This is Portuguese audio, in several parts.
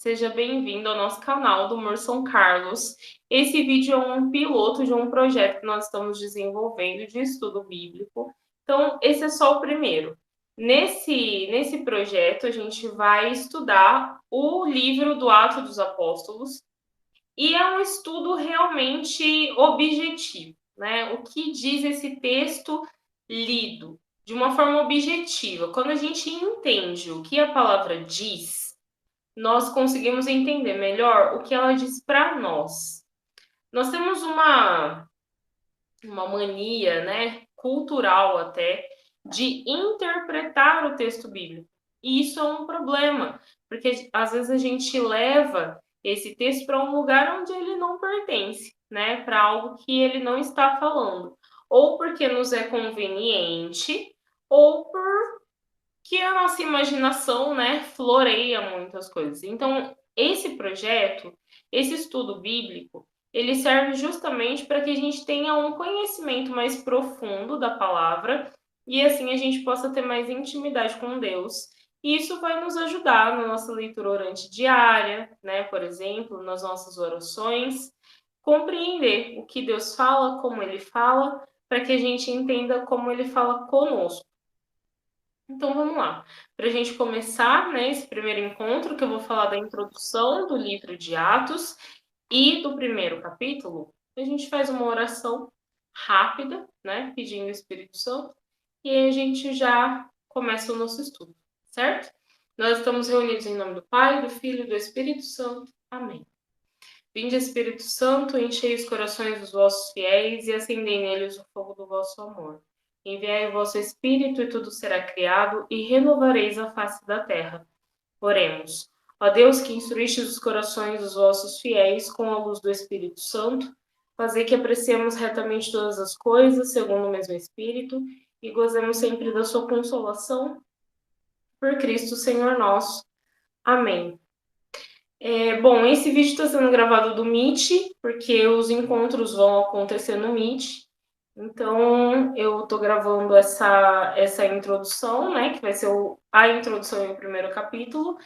Seja bem-vindo ao nosso canal do Mor São Carlos. Esse vídeo é um piloto de um projeto que nós estamos desenvolvendo de estudo bíblico. Então, esse é só o primeiro. Nesse projeto, a gente vai estudar o livro do Atos dos Apóstolos e é um estudo realmente objetivo, né? O que diz esse texto lido de uma forma objetiva. Quando a gente entende o que a palavra diz, nós conseguimos entender melhor o que ela diz para nós. Nós temos uma mania, né, cultural até, de interpretar o texto bíblico. E isso é um problema, porque às vezes a gente leva esse texto para um lugar onde ele não pertence, né, para algo que ele não está falando, ou porque nos é conveniente, ou porque a nossa imaginação, né, floreia muitas coisas. Então, esse projeto, esse estudo bíblico, ele serve justamente para que a gente tenha um conhecimento mais profundo da palavra e assim a gente possa ter mais intimidade com Deus. E isso vai nos ajudar na nossa leitura orante diária, né, por exemplo, nas nossas orações, compreender o que Deus fala, como ele fala, para que a gente entenda como ele fala conosco. Então vamos lá. Para a gente começar, né, esse primeiro encontro, que eu vou falar da introdução do livro de Atos e do primeiro capítulo, a gente faz uma oração rápida, né, pedindo o Espírito Santo, e aí a gente já começa o nosso estudo, certo? Nós estamos reunidos em nome do Pai, do Filho e do Espírito Santo. Amém. Vinde, Espírito Santo, enchei os corações dos vossos fiéis e acendei neles o fogo do vosso amor. Enviai o vosso Espírito e tudo será criado e renovareis a face da terra. Oremos. Ó Deus, que instruístes os corações dos vossos fiéis com a luz do Espírito Santo, fazei que apreciemos retamente todas as coisas, segundo o mesmo Espírito, e gozemos sempre da sua consolação. Por Cristo, Senhor nosso. Amém. Bom, esse vídeo está sendo gravado do Meet, porque os encontros vão acontecer no Meet. Então, eu estou gravando essa introdução, né, que vai ser a introdução e o primeiro capítulo.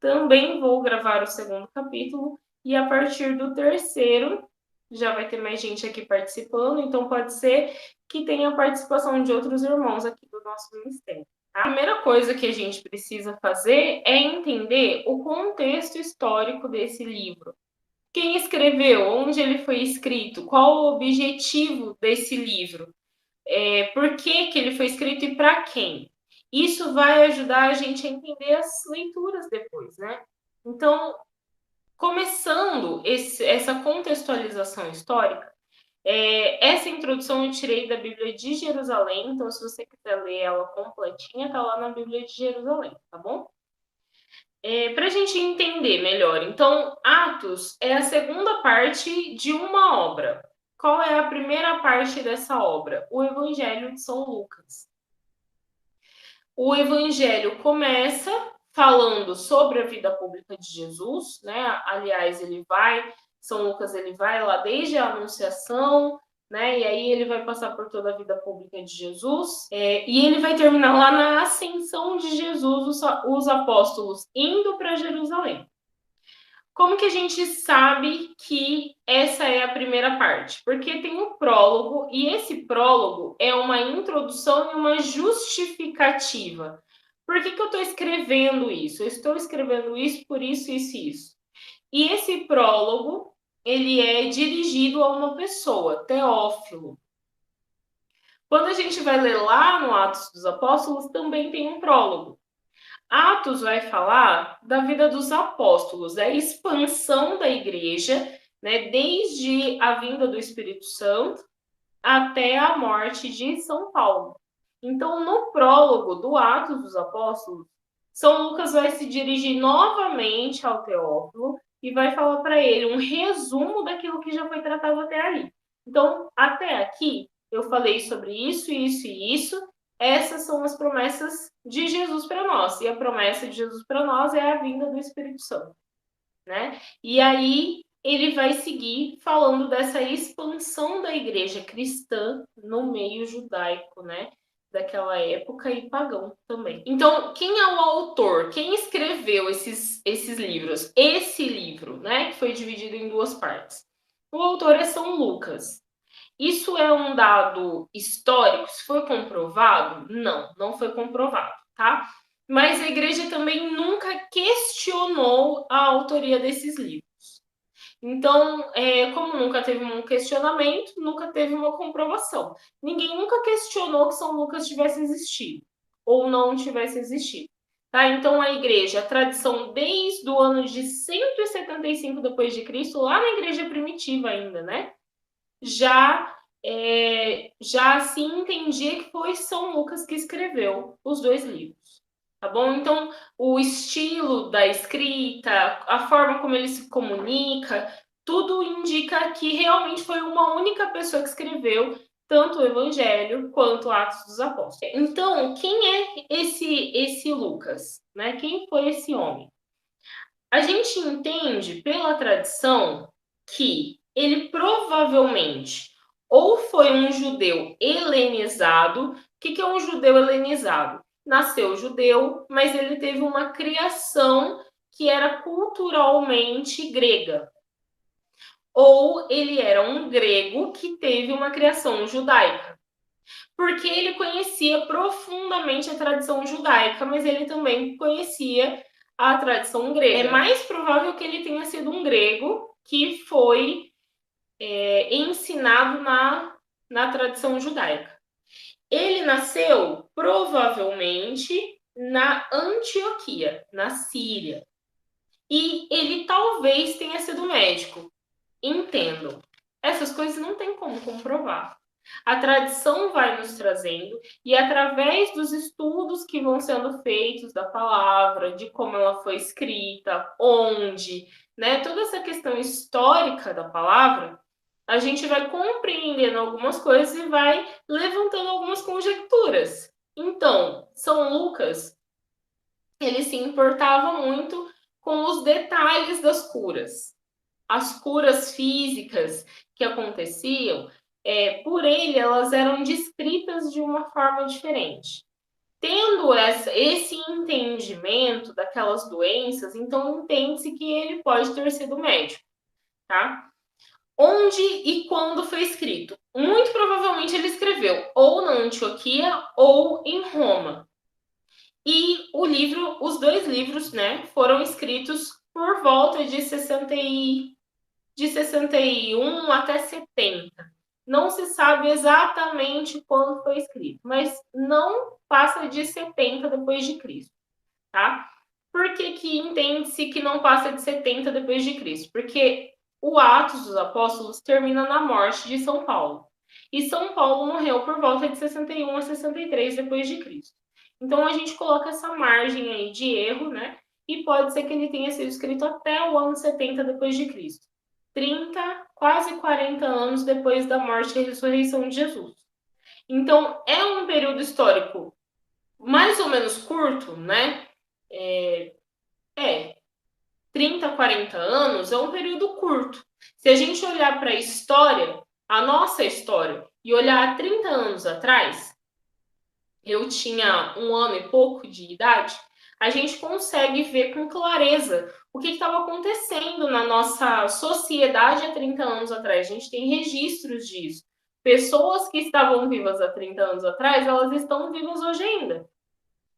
Também vou gravar o segundo capítulo, e a partir do terceiro, já vai ter mais gente aqui participando, então pode ser que tenha a participação de outros irmãos aqui do nosso ministério. A primeira coisa que a gente precisa fazer é entender o contexto histórico desse livro. Quem escreveu, onde ele foi escrito, qual o objetivo desse livro, por que ele foi escrito e para quem. Isso vai ajudar a gente a entender as leituras depois, né? Então, começando essa contextualização histórica, essa introdução eu tirei da Bíblia de Jerusalém, então se você quiser ler ela completinha, tá lá na Bíblia de Jerusalém, tá bom? Para a gente entender melhor, então, Atos é a segunda parte de uma obra. Qual é a primeira parte dessa obra? O Evangelho de São Lucas. O Evangelho começa falando sobre a vida pública de Jesus, né? Aliás, São Lucas ele vai lá desde a Anunciação, né? E aí ele vai passar por toda a vida pública de Jesus, e ele vai terminar lá na ascensão de Jesus, os apóstolos indo para Jerusalém. Como que a gente sabe que essa é a primeira parte? Porque tem um prólogo, e esse prólogo é uma introdução e uma justificativa. Por que eu estou escrevendo isso? Eu estou escrevendo isso por isso, isso e isso. E esse prólogo, ele é dirigido a uma pessoa, Teófilo. Quando a gente vai ler lá no Atos dos Apóstolos, também tem um prólogo. Atos vai falar da vida dos apóstolos, da expansão da igreja, né, desde a vinda do Espírito Santo até a morte de São Paulo. Então, no prólogo do Atos dos Apóstolos, São Lucas vai se dirigir novamente ao Teófilo e vai falar para ele um resumo daquilo que já foi tratado até ali. Então, até aqui, eu falei sobre isso, isso e isso. Essas são as promessas de Jesus para nós. E a promessa de Jesus para nós é a vinda do Espírito Santo, né? E aí ele vai seguir falando dessa expansão da igreja cristã no meio judaico, né? daquela época e pagão também. Então, quem é o autor? Quem escreveu esses livros? Esse livro, né, que foi dividido em duas partes. O autor é São Lucas. Isso é um dado histórico? Se foi comprovado? Não, não foi comprovado, tá? Mas a igreja também nunca questionou a autoria desses livros. Então, como nunca teve um questionamento, nunca teve uma comprovação. Ninguém nunca questionou que São Lucas tivesse existido ou não tivesse existido. Tá? Então, a igreja, a tradição desde o ano de 175 depois de Cristo, lá na igreja primitiva ainda, né? Já se entendia que foi São Lucas que escreveu os dois livros. Tá bom? Então, o estilo da escrita, a forma como ele se comunica, tudo indica que realmente foi uma única pessoa que escreveu tanto o Evangelho quanto Atos dos Apóstolos. Então, quem é esse Lucas? Né? Quem foi esse homem? A gente entende pela tradição que ele provavelmente ou foi um judeu helenizado. O que é um judeu helenizado? Nasceu judeu, mas ele teve uma criação que era culturalmente grega. Ou ele era um grego que teve uma criação judaica. Porque ele conhecia profundamente a tradição judaica, mas ele também conhecia a tradição grega. É mais provável que ele tenha sido um grego que foi ensinado na tradição judaica. Ele nasceu provavelmente na Antioquia, na Síria. E ele talvez tenha sido médico. Entendam, essas coisas não tem como comprovar. A tradição vai nos trazendo e através dos estudos que vão sendo feitos da palavra, de como ela foi escrita, onde, né, toda essa questão histórica da palavra, a gente vai compreendendo algumas coisas e vai levantando algumas conjecturas. Então, São Lucas, ele se importava muito com os detalhes das curas. As curas físicas que aconteciam, por ele, elas eram descritas de uma forma diferente. Tendo esse entendimento daquelas doenças, então entende-se que ele pode ter sido médico, tá? Onde e quando foi escrito? Muito provavelmente ele escreveu ou na Antioquia ou em Roma. E os dois livros, né, foram escritos por volta de 61 até 70. Não se sabe exatamente quando foi escrito, mas não passa de 70 depois de Cristo, tá? Por que entende-se que não passa de 70 depois de Cristo? Porque o Atos dos Apóstolos termina na morte de São Paulo. E São Paulo morreu por volta de 61 a 63 depois de Cristo. Então a gente coloca essa margem aí de erro, né? E pode ser que ele tenha sido escrito até o ano 70 depois de Cristo. 30, quase 40 anos depois da morte e ressurreição de Jesus. Então, é um período histórico mais ou menos curto, né? 30, 40 anos é um período curto. Se a gente olhar para a história, a nossa história, e olhar há 30 anos atrás, eu tinha 1 ano e pouco de idade, a gente consegue ver com clareza o que estava acontecendo na nossa sociedade há 30 anos atrás. A gente tem registros disso. Pessoas que estavam vivas há 30 anos atrás, elas estão vivas hoje ainda.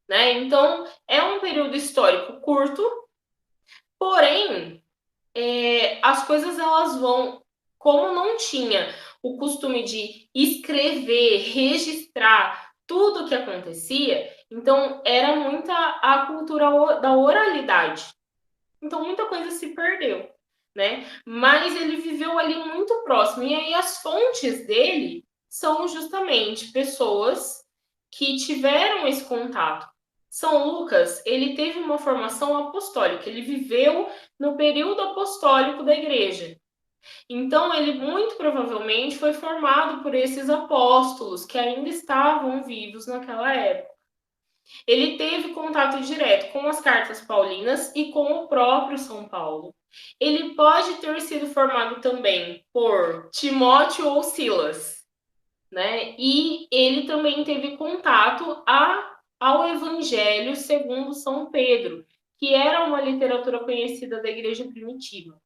Né? Então, é um período histórico curto, porém, as coisas elas vão... Como não tinha o costume de escrever, registrar tudo o que acontecia, então era muita a cultura da oralidade. Então muita coisa se perdeu, né? Mas ele viveu ali muito próximo. E aí as fontes dele são justamente pessoas que tiveram esse contato. São Lucas, ele teve uma formação apostólica, ele viveu no período apostólico da igreja. Então, ele muito provavelmente foi formado por esses apóstolos que ainda estavam vivos naquela época. Ele teve contato direto com as cartas paulinas e com o próprio São Paulo. Ele pode ter sido formado também por Timóteo ou Silas. né? E ele também teve contato ao Evangelho segundo São Pedro, que era uma literatura conhecida da igreja primitiva.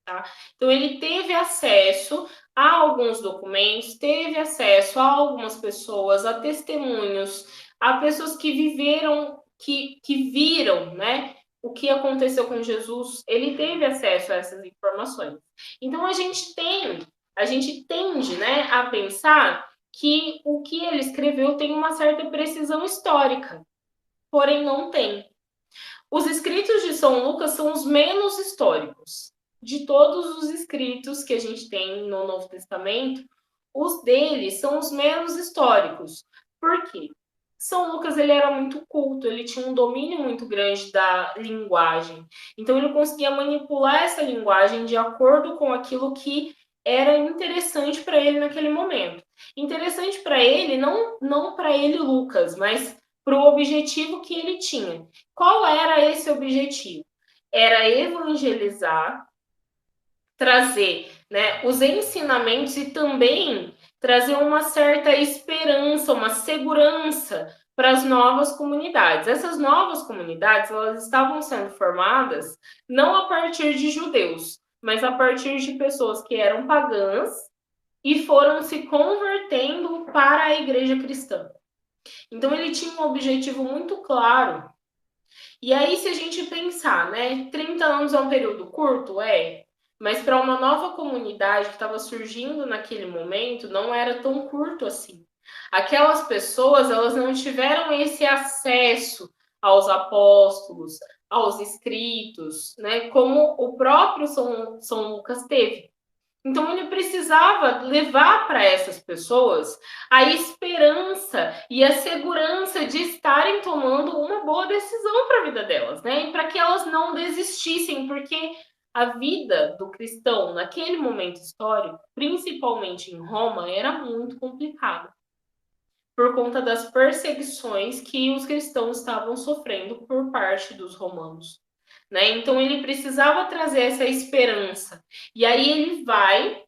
Tá? Então, ele teve acesso a alguns documentos, teve acesso a algumas pessoas, a testemunhos, a pessoas que viveram, que viram, né, o que aconteceu com Jesus. Ele teve acesso a essas informações. Então, a gente tende, né, a pensar que o que ele escreveu tem uma certa precisão histórica, porém não tem. Os escritos de São Lucas são os menos históricos. De todos os escritos que a gente tem no Novo Testamento, os deles são os menos históricos. Por quê? São Lucas ele era muito culto, ele tinha um domínio muito grande da linguagem. Então ele conseguia manipular essa linguagem de acordo com aquilo que era interessante para ele naquele momento. Interessante para ele, não para ele Lucas, mas para o objetivo que ele tinha. Qual era esse objetivo? Era evangelizar, trazer, né, os ensinamentos e também trazer uma certa esperança, uma segurança para as novas comunidades. Essas novas comunidades, elas estavam sendo formadas não a partir de judeus, mas a partir de pessoas que eram pagãs e foram se convertendo para a igreja cristã. Então ele tinha um objetivo muito claro. E aí, se a gente pensar, né, 30 anos é um período curto? É. Mas para uma nova comunidade que estava surgindo naquele momento, não era tão curto assim. Aquelas pessoas, elas não tiveram esse acesso aos apóstolos, aos escritos, né, como o próprio São Lucas teve. Então ele precisava levar para essas pessoas a esperança e a segurança de estarem tomando uma boa decisão para a vida delas, né? E para que elas não desistissem, porque a vida do cristão naquele momento histórico, principalmente em Roma, era muito complicada por conta das perseguições que os cristãos estavam sofrendo por parte dos romanos. Né? Então ele precisava trazer essa esperança. E aí ele vai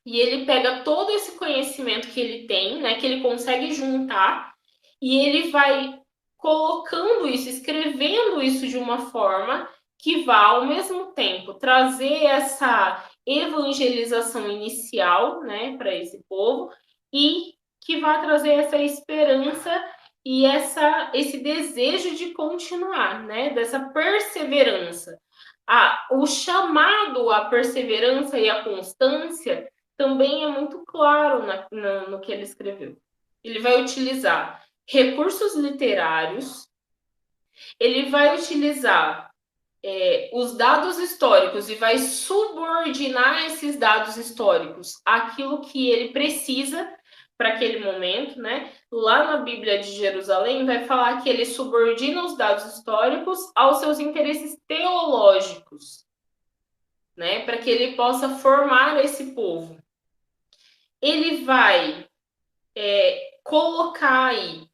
e ele pega todo esse conhecimento que ele tem, né, que ele consegue juntar, e ele vai colocando isso, escrevendo isso de uma forma que vá, ao mesmo tempo, trazer essa evangelização inicial, né, para esse povo, e que vai trazer essa esperança e esse desejo de continuar, né, dessa perseverança. O chamado à perseverança e à constância também é muito claro no que ele escreveu. Ele vai utilizar recursos literários, ele vai utilizar os dados históricos e vai subordinar esses dados históricos àquilo que ele precisa para aquele momento, né? Lá na Bíblia de Jerusalém vai falar que ele subordina os dados históricos aos seus interesses teológicos, né? Para que ele possa formar esse povo. Ele vai colocar aí,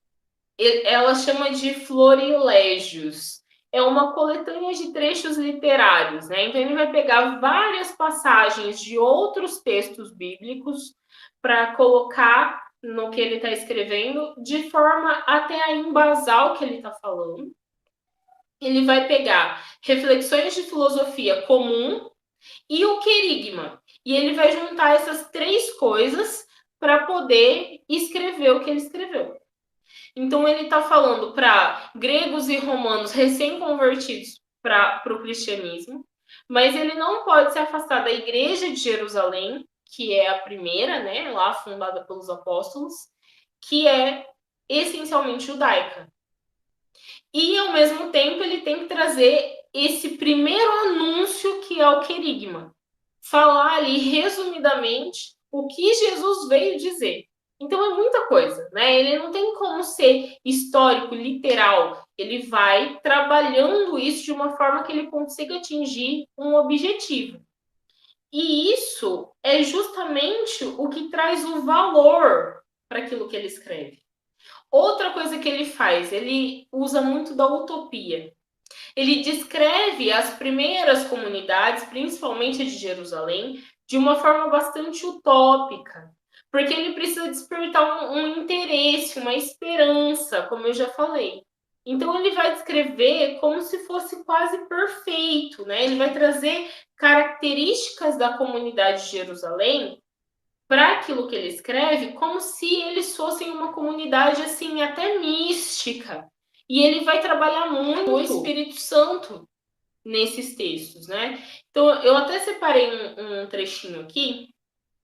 ela chama de florilégios, é uma coletânea de trechos literários, né? Então ele vai pegar várias passagens de outros textos bíblicos para colocar no que ele está escrevendo, de forma até a embasar o que ele está falando. Ele vai pegar reflexões de filosofia comum e o querigma, e ele vai juntar essas três coisas para poder escrever o que ele escreveu. Então ele está falando para gregos e romanos recém-convertidos para o cristianismo, mas ele não pode se afastar da igreja de Jerusalém, que é a primeira, né, lá fundada pelos apóstolos, que é essencialmente judaica. E ao mesmo tempo ele tem que trazer esse primeiro anúncio que é o querigma. Falar ali resumidamente o que Jesus veio dizer. Então é muita coisa, né? Ele não tem como ser histórico, literal. Ele vai trabalhando isso de uma forma que ele consiga atingir um objetivo. E isso é justamente o que traz o valor para aquilo que ele escreve. Outra coisa que ele faz, ele usa muito da utopia. Ele descreve as primeiras comunidades, principalmente de Jerusalém, de uma forma bastante utópica, Porque ele precisa despertar um interesse, uma esperança, como eu já falei. Então ele vai descrever como se fosse quase perfeito, né? Ele vai trazer características da comunidade de Jerusalém para aquilo que ele escreve, como se eles fossem uma comunidade assim até mística. E ele vai trabalhar muito o Espírito Santo nesses textos, né? Então eu até separei um trechinho aqui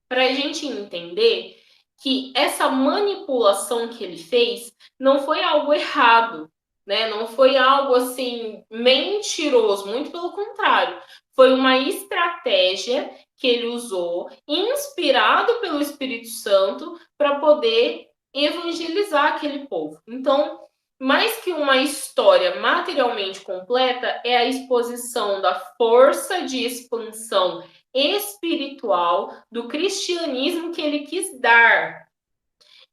para a gente entender que essa manipulação que ele fez não foi algo errado, né? Não foi algo assim mentiroso, muito pelo contrário, foi uma estratégia que ele usou, inspirado pelo Espírito Santo, para poder evangelizar aquele povo. Então, mais que uma história materialmente completa, é a exposição da força de expansão espiritual do cristianismo que ele quis dar.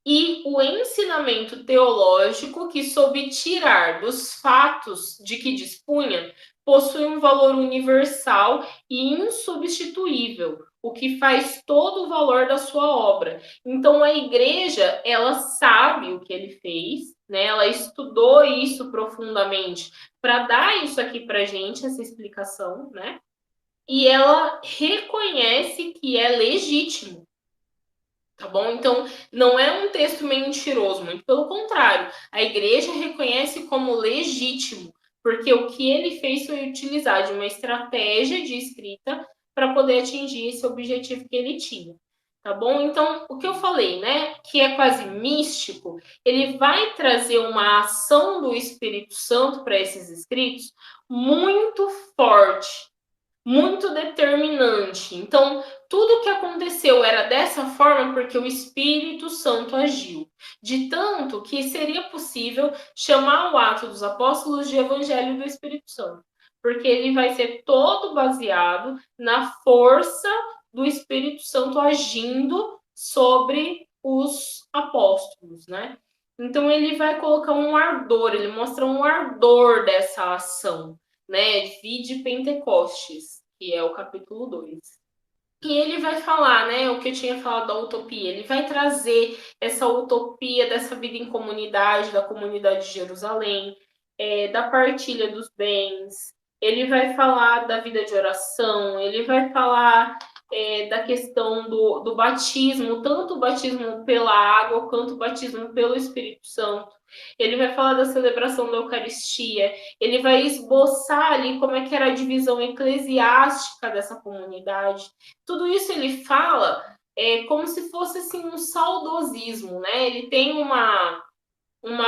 E o ensinamento teológico que soube tirar dos fatos de que dispunha possui um valor universal e insubstituível, o que faz todo o valor da sua obra. Então a igreja, ela sabe o que ele fez, né? Ela estudou isso profundamente para dar isso aqui para gente, essa explicação, né? E ela reconhece que é legítimo, tá bom? Então, não é um texto mentiroso, muito pelo contrário. A igreja reconhece como legítimo, porque o que ele fez foi utilizar de uma estratégia de escrita para poder atingir esse objetivo que ele tinha. Tá bom? Então, o que eu falei, né, que é quase místico, ele vai trazer uma ação do Espírito Santo para esses escritos muito forte, muito determinante. Então, tudo que aconteceu era dessa forma porque o Espírito Santo agiu. De tanto que seria possível chamar o Ato dos Apóstolos de Evangelho do Espírito Santo. Porque ele vai ser todo baseado na força do Espírito Santo agindo sobre os apóstolos, né? Então ele vai colocar um ardor, ele mostra um ardor dessa ação, né? Vide Pentecostes, que é o capítulo 2. E ele vai falar, né, o que eu tinha falado da utopia, ele vai trazer essa utopia dessa vida em comunidade, da comunidade de Jerusalém, da partilha dos bens, ele vai falar da vida de oração, ele vai falar da questão do batismo, tanto o batismo pela água quanto o batismo pelo Espírito Santo. Ele vai falar da celebração da Eucaristia, ele vai esboçar ali como é que era a divisão eclesiástica dessa comunidade. Tudo isso ele fala como se fosse assim um saudosismo, né? Ele tem uma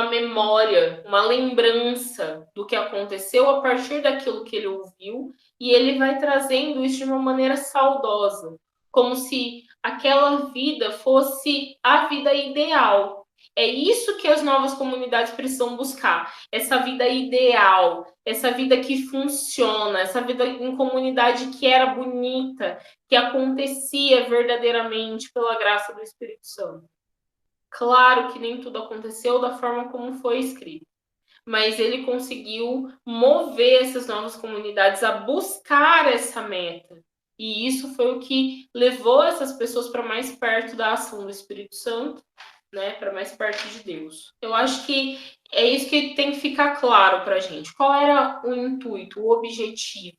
memória, uma lembrança do que aconteceu a partir daquilo que ele ouviu, e ele vai trazendo isso de uma maneira saudosa, como se aquela vida fosse a vida ideal. É isso que as novas comunidades precisam buscar, essa vida ideal, essa vida que funciona, essa vida em comunidade que era bonita, que acontecia verdadeiramente pela graça do Espírito Santo. Claro que nem tudo aconteceu da forma como foi escrito, mas ele conseguiu mover essas novas comunidades a buscar essa meta. E isso foi o que levou essas pessoas para mais perto da ação do Espírito Santo, né, para mais perto de Deus. Eu acho que é isso que tem que ficar claro para a gente. Qual era o intuito, o objetivo?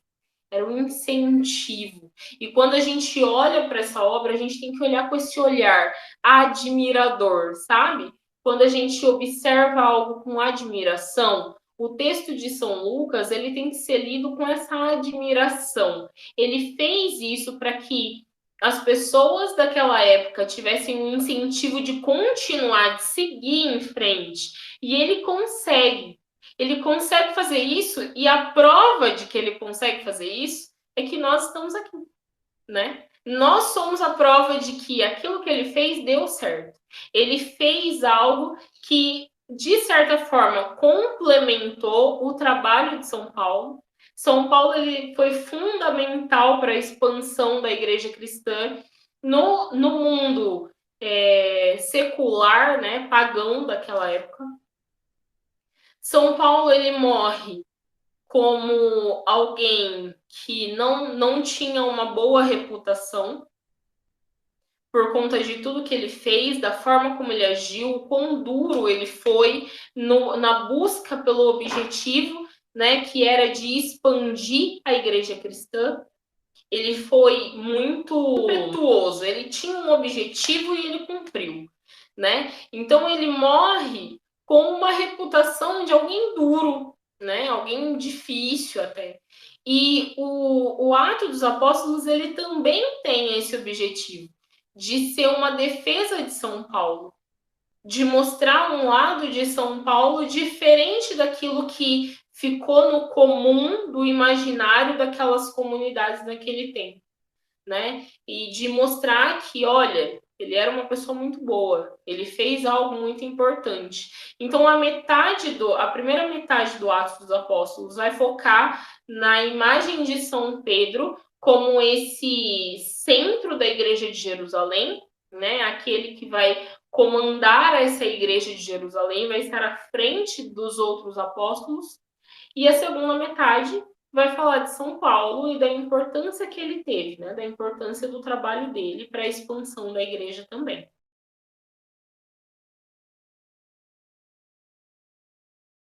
Era um incentivo. E quando a gente olha para essa obra, a gente tem que olhar com esse olhar admirador, sabe? Quando a gente observa algo com admiração, o texto de São Lucas, ele tem que ser lido com essa admiração. Ele fez isso para que as pessoas daquela época tivessem um incentivo de continuar, de seguir em frente. E ele consegue. Ele consegue fazer isso, e a prova de que ele consegue fazer isso é que nós estamos aqui, né? Nós somos a prova de que aquilo que ele fez deu certo. Ele fez algo que, de certa forma, complementou o trabalho de São Paulo. São Paulo ele foi fundamental para a expansão da igreja cristã no mundo secular, né, pagão daquela época. São Paulo ele morre como alguém que não tinha uma boa reputação, por conta de tudo que ele fez, da forma como ele agiu, o quão duro ele foi na busca pelo objetivo, né, que era de expandir a igreja cristã. Ele foi muito impetuoso, ele tinha um objetivo e ele cumpriu, né? Então ele morre com uma reputação de alguém duro, né? Alguém difícil até. E o Ato dos Apóstolos, ele também tem esse objetivo de ser uma defesa de São Paulo, de mostrar um lado de São Paulo diferente daquilo que ficou no comum do imaginário daquelas comunidades naquele tempo, né? E de mostrar que, olha, ele era uma pessoa muito boa, ele fez algo muito importante. Então, a primeira metade do Atos dos Apóstolos vai focar na imagem de São Pedro como esse centro da igreja de Jerusalém, né? Aquele que vai comandar essa igreja de Jerusalém, vai estar à frente dos outros apóstolos. E a segunda metade vai falar de São Paulo e da importância que ele teve, né? Da importância do trabalho dele para a expansão da igreja também.